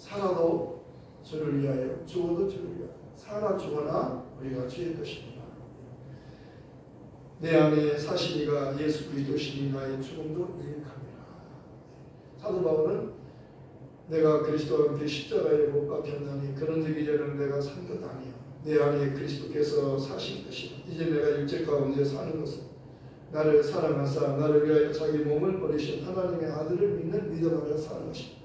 살아도 주를 위하여, 죽어도 주를 위하여. 살아 죽어나 우리가 주의 것입니다. 내 안에 사신 이가 예수 그리스도시니 나의 죽음도 유익합니다. 사도 바울은 내가 그리스도와 함께 십자가에 못 박혔나니 그런즉 이제는 내가 산 것 아니요 내 안에 그리스도께서 사신 것이라. 이제 내가 육체 가운데 사는 것은 나를 사랑하사 나를 위하여 자기 몸을 버리신 하나님의 아들을 믿는 믿음 안에 사는 것이다.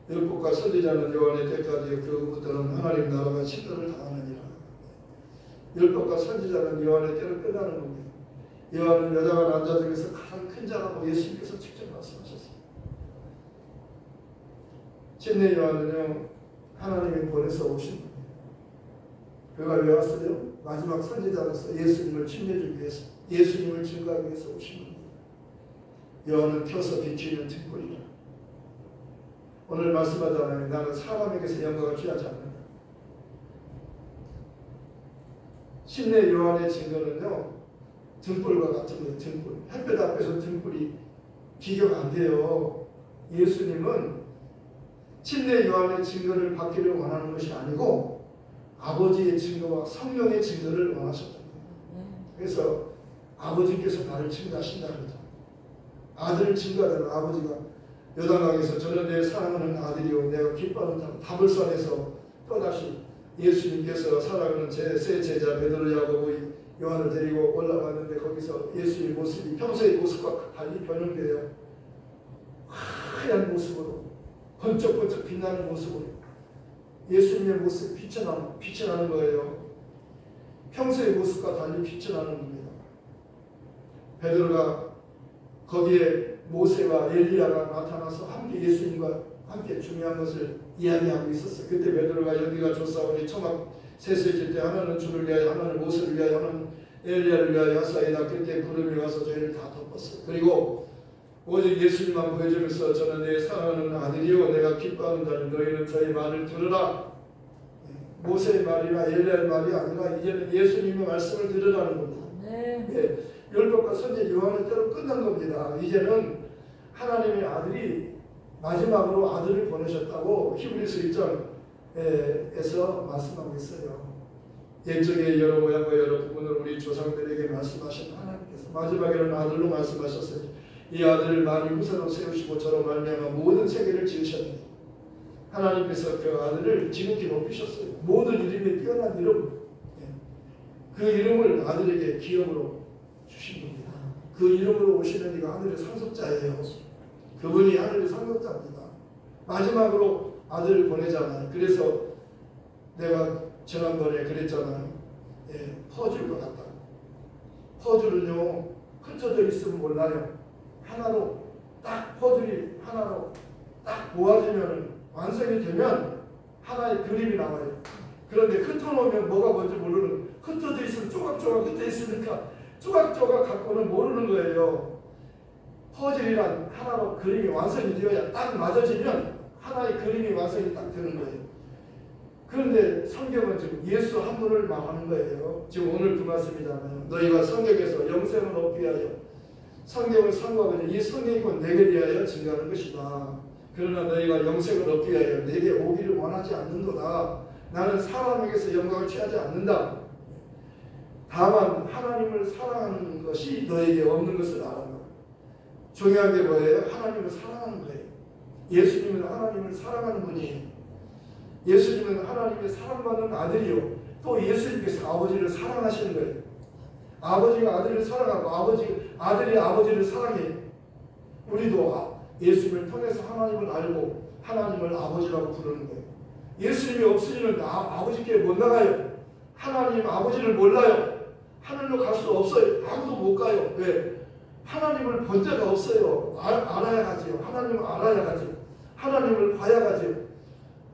율법과 선지자는 요한의 때까지 그부터는 하나님 나라가 침노를 당하느니라. 율법과 선지자는 요한의 때로 끝나는 겁니다. 요한은 여자가 남자 중에서 가장 큰 자라고 예수님께서 직접 말씀하셨습니다. 침례 요한은요 하나님이 보내서 오신 분이에요. 그가 왜 왔어요? 마지막 선지자로서 예수님을 침례주기 위해서, 예수님을 증거하기 위해서 오신 겁니다. 요한은 펴서 비추는 등불이라. 오늘 말씀하잖아요. 나는 사람에게서 영광을 취하지 않는다. 침례 요한의 증거는요 등불과 같은 거예요. 등불. 햇볕 앞에서 등불이 비교가 안 돼요. 예수님은 침례 요한의 증거를 받기를 원하는 것이 아니고 아버지의 증거와 성령의 증거를 원하셨다. 그래서 아버지께서 나를 증거하신다 그러죠. 아들을 증거하는 아버지가 요단강에서 저는 내 사랑하는 아들이요 내가 기뻐하는 다불산에서 또다시 예수님께서 사랑하는 제 세 제자 베드로 야고보 요한을 데리고 올라갔는데 거기서 예수의 모습이 평소의 모습과 달리 변형돼요. 하얀 모습으로 번쩍번쩍 빛나는 모습으로 예수님의 모습이 빛이 나는 거예요. 평소의 모습과 달리 빛이 나는 겁니다. 베드로가 거기에 모세와 엘리야가 나타나서 함께 예수님과 함께 중요한 것을 이야기하고 있었어요. 그때 베드로가 여기가 조사오니 초막 세수해질 때 하나는 주를 위하여 하나는 모세를 위하여 하나는 엘리야를 위하여 하사이다. 그때 구름이 와서 저희를 다 덮었어요. 그리고 오직 예수님만 보여주면서 저는 내 사랑하는 아들이요 내가 기뻐하는 자니 너희는 저의 말을 들으라. 모세의 말이나 엘리야의 말이 아니라 이제는 예수님의 말씀을 들으라는 겁니다. 네. 율법과 선지 요한의 때로 끝난 겁니다. 이제는 하나님의 아들이 마지막으로 아들을 보내셨다고 히브리서 1장에서 말씀하고 있어요. 옛적에 여러 모양과 여러 부분을 우리 조상들에게 말씀하신 하나님께서 마지막에는 아들로 말씀하셨어요. 이 아들을 만일 후사로 세우시고 저로 말미암아 모든 세계를 지으셨는데 하나님께서 그 아들을 지극히 높이셨어요. 모든 이름에 뛰어난 이름, 그 이름을 아들에게 기업으로 주신 겁니다. 그 이름으로 오시는 이가 하늘의 상속자예요. 그분이 하늘의 상속자입니다. 마지막으로 아들을 보내잖아요. 그래서 내가 지난번에 그랬잖아요. 퍼즐과 같다. 퍼즐은요 흩어져 있으면 몰라요. 하나로 딱 퍼즐이 하나로 딱 모아지면 완성이 되면 하나의 그림이 나와요. 그런데 흩어놓으면 뭐가 뭔지 모르는, 흩어져 있으면 조각조각 흩어져 있으니까 조각조각 갖고는 모르는 거예요. 퍼즐이란 하나로 그림이 완성이 되어야 딱 맞아지면 하나의 그림이 완성이 딱 되는 거예요. 그런데 성경은 지금 예수 한 분을 말하는 거예요. 지금 오늘 그 말씀이잖아요. 너희가 성경에서 영생을 얻기 위하여 성경을 상고하거든 이 성경이 곧 내게 대하여 증거하는 것이다. 그러나 너희가 영생을 얻기 위하여 내게 오기를 원하지 않는도다. 나는 사람에게서 영광을 취하지 않는다. 다만 하나님을 사랑하는 것이 너에게 없는 것을 알아라. 중요한 게 뭐예요? 하나님을 사랑하는 거예요. 예수님은 하나님을 사랑하는 분이에요. 예수님은 하나님의 사랑받는 아들이요. 또 예수님께서 아버지를 사랑하시는 거예요. 아버지가 아들을 사랑하고 아들이 아버지를 사랑해요. 우리도 예수님을 통해서 하나님을 알고 하나님을 아버지라고 부르는 거예요. 예수님이 없으면 아버지께 못 나가요. 하나님 아버지를 몰라요. 하늘로 갈 수 없어요. 아무도 못 가요. 왜? 하나님을 본 자가 없어요. 알아야 가지요. 하나님을 알아야 가지요. 하나님을 봐야 가지요.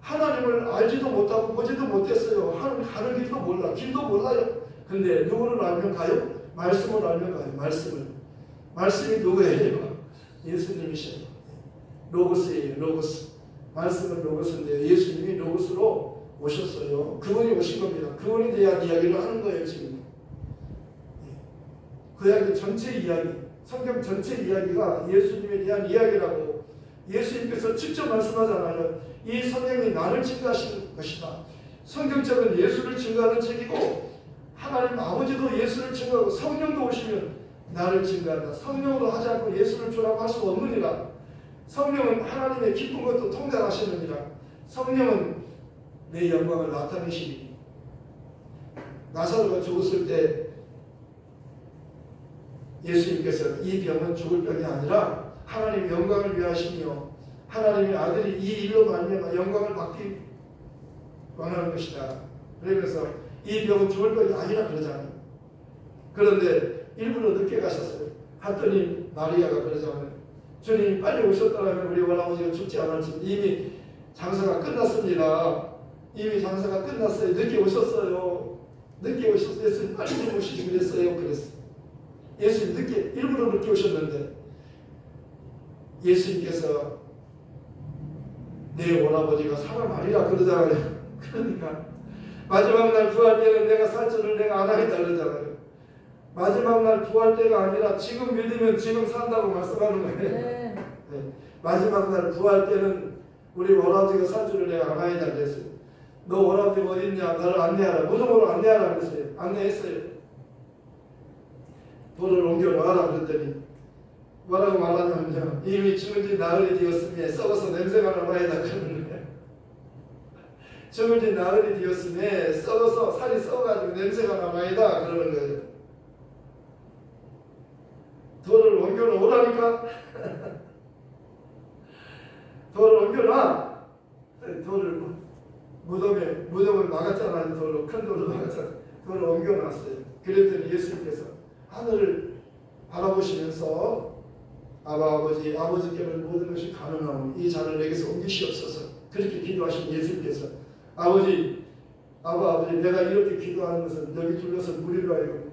하나님을 알지도 못하고 보지도 못했어요. 하나님 가는 길도 몰라. 길도 몰라요. 근데 누구를 알면 가요? 말씀을 알면 가요. 말씀을. 말씀이 누구예요? 예수님이셔요. 로고스예요. 로고스. 말씀은 로고스인데 예수님이 로고스로 오셨어요. 그분이 오신 겁니다. 그분에 대한 이야기를 하는 거예요. 지금. 그 이야기 전체 이야기, 성경 전체 이야기가 예수님에 대한 이야기라고 예수님께서 직접 말씀하잖아요. 이 성경이 나를 증거하시는 것이다. 성경책은 예수를 증거하는 책이고 하나님 아버지도 예수를 증거하고 성령도 오시면 나를 증거한다. 성령으로 하지 않고 예수를 주라고 할 수 없느니라. 성령은 하나님의 기쁜 것도 통달하시느니라. 성령은 내 영광을 나타내시니 나사로가 죽었을 때 예수님께서 이 병은 죽을 병이 아니라 하나님의 영광을 위하시며 하나님의 아들이 이 일로 말미암아 영광을 받기 원하는 것이다. 그러면서 이 병은 죽을 병이 아니라 그러잖아요. 그런데 일부러 늦게 가셨어요. 갔더니 마리아가 그러잖아요. 주님 빨리 오셨더라면 우리 할아버지가 죽지 않았지. 이미 장사가 끝났습니다. 이미 장사가 끝났어요. 늦게 오셨어요. 늦게 오셨어요. 예수님 빨리 좀 오시지 그랬어요. 그랬어요. 예수님 일부러 늦게 오셨는데 예수님께서 내 오라버지가 사람 아니라 그러잖아요. 그러니까 마지막 날 부활 때는 내가 살 줄을 내가 안 하겠다 그러잖아요. 마지막 날 부활 때가 아니라 지금 믿으면 지금 산다고 말씀하는 거예요. 네. 마지막 날 부활 때는 우리 오라버지가 살 줄을 내가 안 하겠다 그랬어요. 너 오라버지 어디 있냐? 나를 안내하라. 무덤으로 안내하라 그랬어요. 안내했어요. 돌을 옮겨놔라 그랬더니 뭐라고 말하냐면요. 이미 죽은 지 나흘이 되었으며 썩어서 냄새가 나마이다 그러는 거예요. 죽은 지 나흘이 되었으며 썩어서 살이 썩어가지고 냄새가 나마이다 그러는 거예요. 돌을 옮겨놓으라니까. 돌을 옮겨놔. 돌을 무덤을 막았잖아요. 돌로 큰 돌로 막았잖아요. 돌을 옮겨놨어요. 그랬더니 예수님께서 하늘을 바라보시면서 아버지께는 모든 것이 가능하오니 이 잔을 내게서 옮기시옵소서. 그렇게 기도하신 예수님께서 아버지 내가 이렇게 기도하는 것은 여기 둘러서 무리로 하여금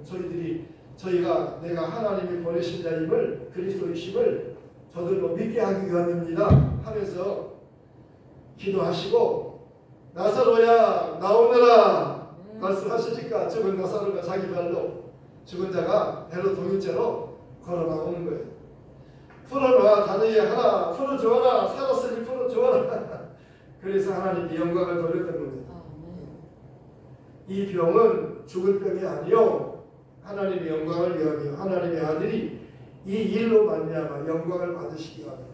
저희가 내가 하나님이 보내신 자임을 그리스도이심을 저들로 믿게 하기 위함입니다 하면서 기도하시고 나사로야 나오너라 말씀하시니까 죽은 나사로가 자기 발로 죽은 자가 배로 동인채로 걸어 나오는 거예요. 풀어놔 다니게 하라 풀어주어라 살았으니 풀어주어라. 그래서 하나님이 영광을 돌렸던 겁니다. 이 병은 죽을 병이 아니요 하나님의 영광을 위하며 하나님의 아들이 이 일로 말미암아 영광을 받으시기 위함이다.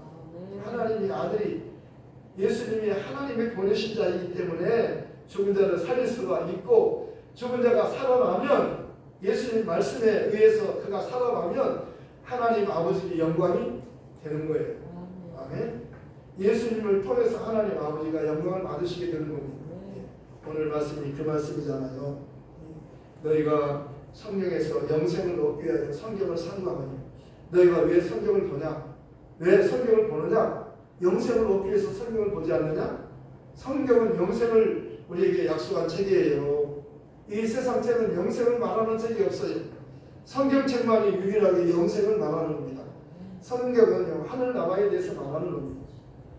하나님의 아들이 예수님이 하나님이 보내신 자이기 때문에 죽은 자를 살릴 수가 있고 죽은 자가 살아나면 예수님 말씀에 의해서 그가 살아나면 하나님 아버지의 영광이 되는 거예요. 아멘. 예수님을 통해서 하나님 아버지가 영광을 받으시게 되는 겁니다. 오늘 말씀이 그 말씀이잖아요. 너희가 성경에서 영생을 얻기 위하여 성경을 상고하니 너희가 왜 성경을 보냐? 왜 성경을 보느냐? 영생을 얻기 위해서 성경을 보지 않느냐? 성경은 영생을 우리에게 약속한 책이에요. 이 세상 책은 영생을 말하는 책이 없어요. 성경책만이 유일하게 영생을 말하는 겁니다. 성경은요 하늘나라에 대해서 말하는 겁니다.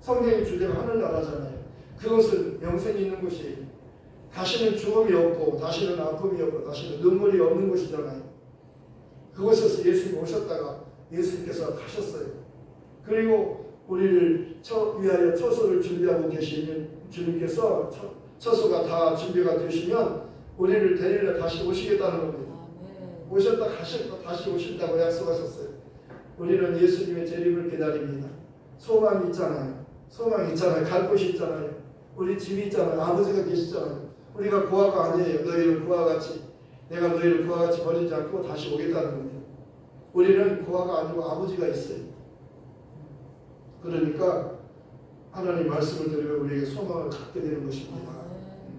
성경의 주제가 하늘나라잖아요. 그것은 영생이 있는 곳이에요. 다시는 죽음이 없고 다시는 아픔이 없고 다시는 눈물이 없는 곳이잖아요. 그곳에서 예수님이 오셨다가 예수님께서 가셨어요. 그리고 우리를 위하여 처소를 준비하고 계시는 주님께서 처소가 다 준비가 되시면 우리를 데리러 다시 오시겠다는 겁니다. 오셨다 가셨다 다시 오신다고 약속하셨어요. 우리는 예수님의 재림을 기다립니다. 소망이 있잖아요. 소망이 있잖아요. 갈 곳이 있잖아요. 우리 집이 있잖아요. 아버지가 계시잖아요. 우리가 고아가 아니에요. 너희를 고아같이 내가 너희를 고아같이 버리지 않고 다시 오겠다는 겁니다. 우리는 고아가 아니고 아버지가 있어요. 그러니까 하나님 말씀을 들으면 우리에게 소망을 갖게 되는 것입니다.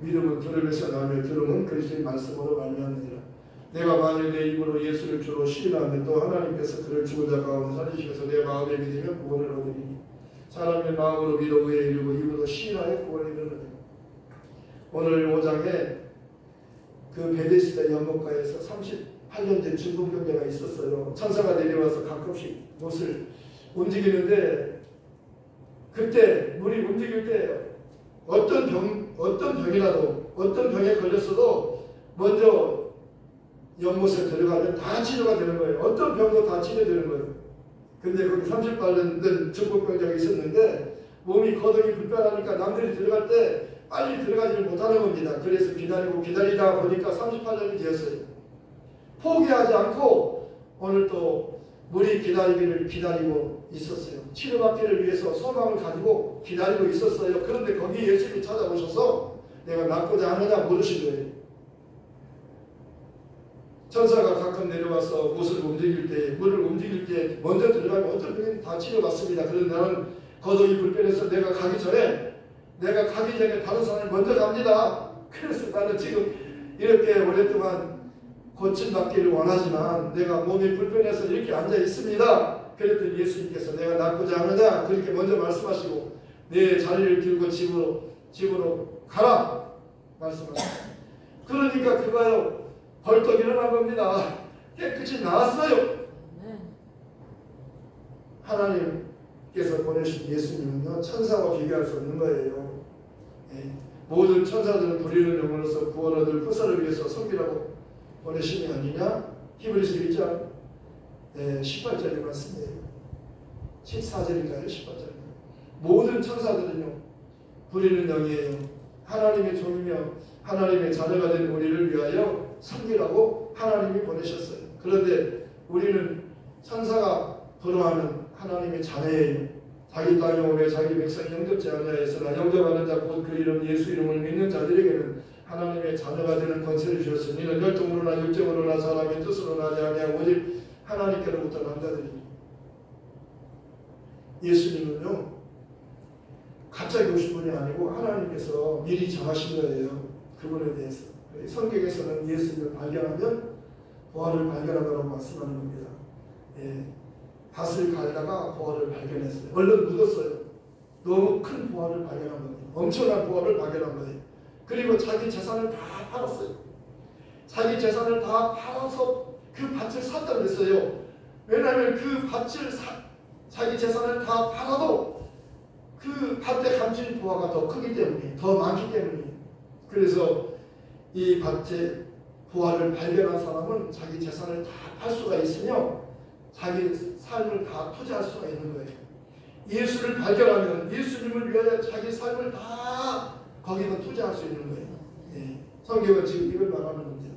믿음은 들으면서 나며 들음은 그리스도의 말씀으로 말미암느니라. 내가 만일 내 입으로 예수를 주로 시인하면 또 하나님께서 그를 죽은 자 가운데 살리시면서 내 마음에 믿으면 구원을 얻으리니 사람의 마음으로 믿어 의에 이르고 입으로 시인하여 구원에 이르느니라. 오늘 5장에 그 베데스다 연못가에서 38년 된 중풍병자가 있었어요. 천사가 내려와서 가끔씩 못을 움직이는데 그때 물이 움직일 때 어떤 병이라도 어떤 병에 걸렸어도 먼저 연못에 들어가면 다 치료가 되는 거예요. 어떤 병도 다 치료되는 거예요. 근데 거기 38년 된 중국병자가 있었는데 몸이 거동이 불편하니까 남들이 들어갈 때 빨리 들어가지를 못하는 겁니다. 그래서 기다리다 보니까 38년이 되었어요. 포기하지 않고 오늘 또 물이 기다리기를 기다리고 있었어요. 치료받기를 위해서 소망을 가지고 기다리고 있었어요. 그런데 거기 예수님이 찾아오셔서 내가 낫고자 하느냐 물으신 거예요. 천사가 가끔 내려와서 물을 움직일 때 먼저 들어가면 어떤 병이 다 치료받습니다. 그런데 나는 거동이 불편해서 내가 가기 전에 다른 사람이 먼저 갑니다. 그래서 나는 지금 이렇게 오랫동안 고침받기를 원하지만 내가 몸이 불편해서 이렇게 앉아 있습니다. 그랬더니 예수님께서 내가 낫고자 하느냐 그렇게 먼저 말씀하시고 내 자리를 들고 집으로 가라 말씀하셨어요. 그러니까 그거요 벌떡 일어난 겁니다. 깨끗이 나았어요. 하나님께서 보내신 예수님은요 천사와 비교할 수 없는 거예요. 모든 천사들은 부리는 영으로서 구원 얻을 후사를 위해서 섬기라고 보내신 게 아니냐? 히브리서 1장 18절의 말씀이에요. 14절인가요? 18절인가요? 모든 천사들은요 부리는 영이에요. 하나님의 종이며 하나님의 자녀가 된 우리를 위하여 섬기라고 하나님이 보내셨어요. 그런데 우리는 천사가 부러워하는 하나님의 자녀예요. 자기 땅에 오매 자기 백성이 영접지 아니하였으나 영접하는 자 곧 그 이름 예수 이름을 믿는 자들에게는 하나님의 자녀가 되는 권세를 주셨으니 이는 혈통으로나 육정으로나 사람의 뜻으로 나지 아니하고 오직 하나님께로부터 난 자들이니. 예수님은요 갑자기 오신 분이 아니고 하나님께서 미리 정하신 거예요. 그분에 대해서. 성경에서는 예수님을 발견하면 부활을 발견하라고 말씀하는 겁니다. 밭을 갈다가 부활을 발견했어요. 얼른 묻었어요. 너무 큰 부활을 발견한 겁니다. 엄청난 부활을 발견한 거예요. 그리고 자기 재산을 다 팔았어요. 자기 재산을 다 팔아서 그 밭을 샀다 그랬어요. 왜냐하면 그 밭을 자기 재산을 다 팔아도 그 밭에 감춘 부화가 더 크기 때문에 더 많기 때문에 그래서 이 밭에 부활을 발견한 사람은 자기 재산을 다 팔 수가 있으며 자기 삶을 다 투자할 수가 있는 거예요. 예수를 발견하면 예수님을 위하여 자기 삶을 다 거기다 투자할 수 있는 거예요. 성경은 지금 이걸 말하는 겁니다.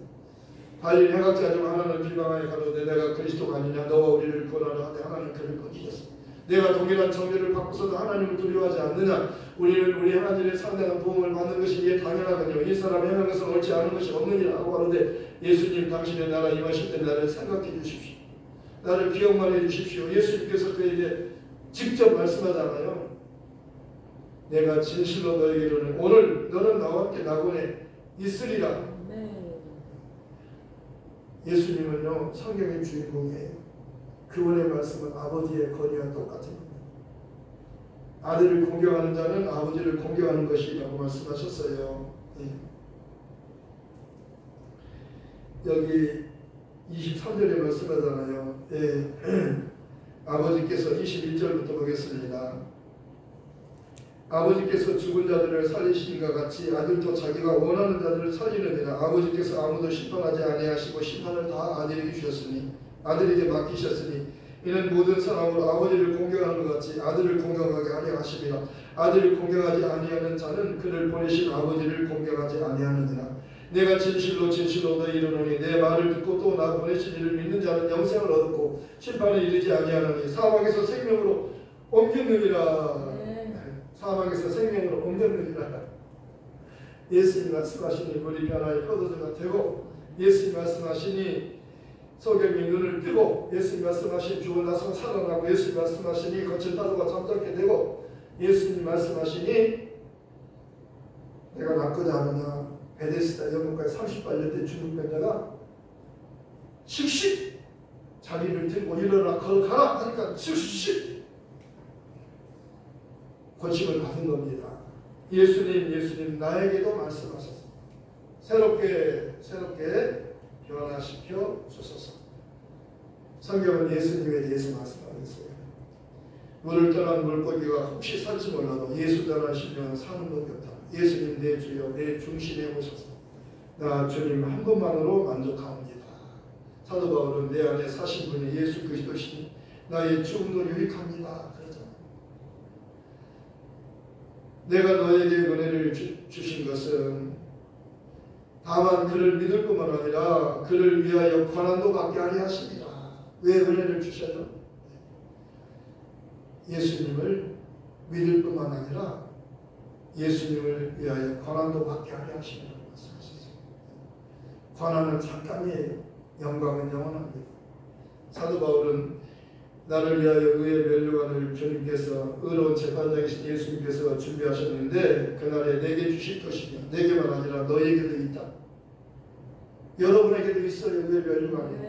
발린 해각자 중 하나는 비방하여 가로되 내가 그리스도가 아니냐 너와 우리를 구원하라 하되 하나는 그를 거두셨습니다. 내가 동일한 정죄를 받고서도 하나님을 두려워하지 않느냐 우리는 우리 하나님의 상당한 도움을 받는 것이 이게 당연하거든요. 이 사람 행한 것은 옳지 않은 것이 없느니라고 하는데 예수님 당신의 나라 임하실 때 나를 생각해 주십시오. 나를 기억만 해 주십시오. 예수님께서 그에게 직접 말씀하잖아요. 내가 진실로 너에게 이르노니 오늘 너는 나와 함께 낙원에 있으리라. 예수님은요 성경의 주인공이에요. 그분의 말씀은 아버지의 권위와 똑같은 겁니다. 아들을 공경하는 자는 아버지를 공경하는 것이라고 말씀하셨어요. 여기 23절에 말씀하잖아요. 아버지께서 21절부터 보겠습니다. 아버지께서 죽은 자들을 살리시는가 같이 아들도 자기가 원하는 자들을 살리느니라. 아버지께서 아무도 심판하지 아니하시고 심판을 다 아들에게 주셨으니 아들에게 맡기셨으니 이는 모든 사람으로 아버지를 공경하는 것 같이 아들을 공경하게 하려 하심이라. 아들을 공경하지 아니하는 자는 그를 보내신 아버지를 공경하지 아니하느니라. 내가 진실로 너희 이르노니 내 말을 듣고 또 나 보내신 이를 믿는 자는 영생을 얻고 심판에 이르지 아니하느니 사망에서 생명으로 옮겼느니라. 사망에서 생명으로 옮겼느니라. 예수님 말씀하시니 물이 변화의 포도주가 되고 예수님 말씀하시니 소경이 눈을 뜨고 예수님 말씀하신 죽은 나서 살아나고 예수님 말씀하시니 거친 파도가 잠잠게 되고 예수님 말씀하시니 내가 낫고자 하느냐. 베데스다 영국까지 38년 된 중국병자가 즉시 자리를 들고 일어나 걸어가라 하니까 즉시 고침을 받은 겁니다. 예수님 나에게도 말씀하셨습니다. 새롭게 변화시켜 주소서. 성경은 예수님에 대해서 말씀하고 있어요. 물을 떠난 물고기가 혹시 살지 몰라도 예수 떠나시면 사는 법이 없다. 예수님 내 주여 내 중심에 오셔서 나 주님 한 분만으로 만족하옵니다. 사도 바울은 내 안에 사신 분이 예수 그리스도시니 나의 죽음도 유익합니다. 그러잖아요. 내가 너에게 은혜를 주신 것은 다만 그를 믿을 뿐만 아니라 그를 위하여 고난도 받게 하려 하십니다. 왜 은혜를 주셔요? 예수님을 믿을 뿐만 아니라 예수님을 위하여 고난도 받게 하려 하십니다. 말씀하셨어요. 고난은 잠깐이에요. 영광은 영원합니다. 사도 바울은 나를 위하여 의의 면류관을 주님께서 의로운 재판장이신 예수님께서 준비하셨는데 그날에 내게 주실 것이며 내게만 아니라 너에게도 있다. 여러분에게도 있어요. 의의 면류관이.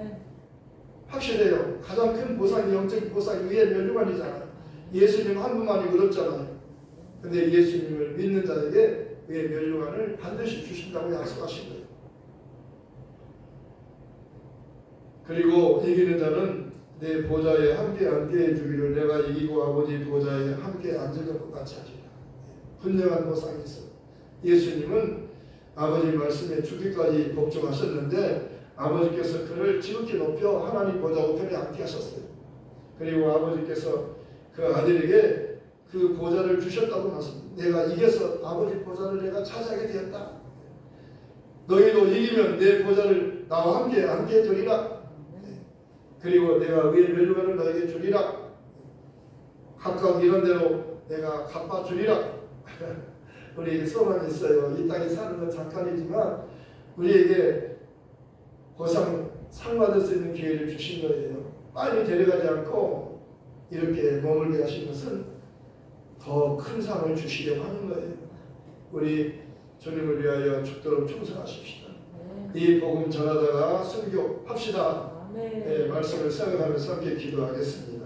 확실해요. 가장 큰 보상이 영적인 보상이 의의 면류관이잖아요. 예수님 한 분만이 그렇잖아요. 근데 예수님을 믿는 자에게 의의 면류관을 반드시 주신다고 약속하신 거예요. 그리고 이기는 자는 내 보좌에 함께 앉게 해주기를 내가 이기고 아버지 보좌에 함께 앉을 것 같이 하리라. 분명한 보상이 있어요. 예수님은 아버지 말씀에 죽기까지 복종하셨는데 아버지께서 그를 지극히 높여 하나님 보좌 우편에 앉게 하셨어요. 그리고 아버지께서 그 아들에게 그 보좌를 주셨다고 말씀합니다. 내가 이겨서 아버지 보좌를 내가 차지하게 되었다. 너희도 이기면 내 보좌를 나와 함께 앉게 해주리라. 그리고 내가 의의 면류관을 너에게 주리라. 각각 이런 대로 내가 갚아주리라. 우리에게 소망이 있어요. 이 땅에 사는 건 잠깐이지만 우리에게 보상 상 받을 수 있는 기회를 주신 거예요. 빨리 데려가지 않고 이렇게 머물게 하신 것은 더 큰 상을 주시려고 하는 거예요. 우리 주님을 위하여 죽도록 충성하십시다. 이 복음 전하다가 순교합시다. 네, 말씀을 생각하면서 함께 기도하겠습니다.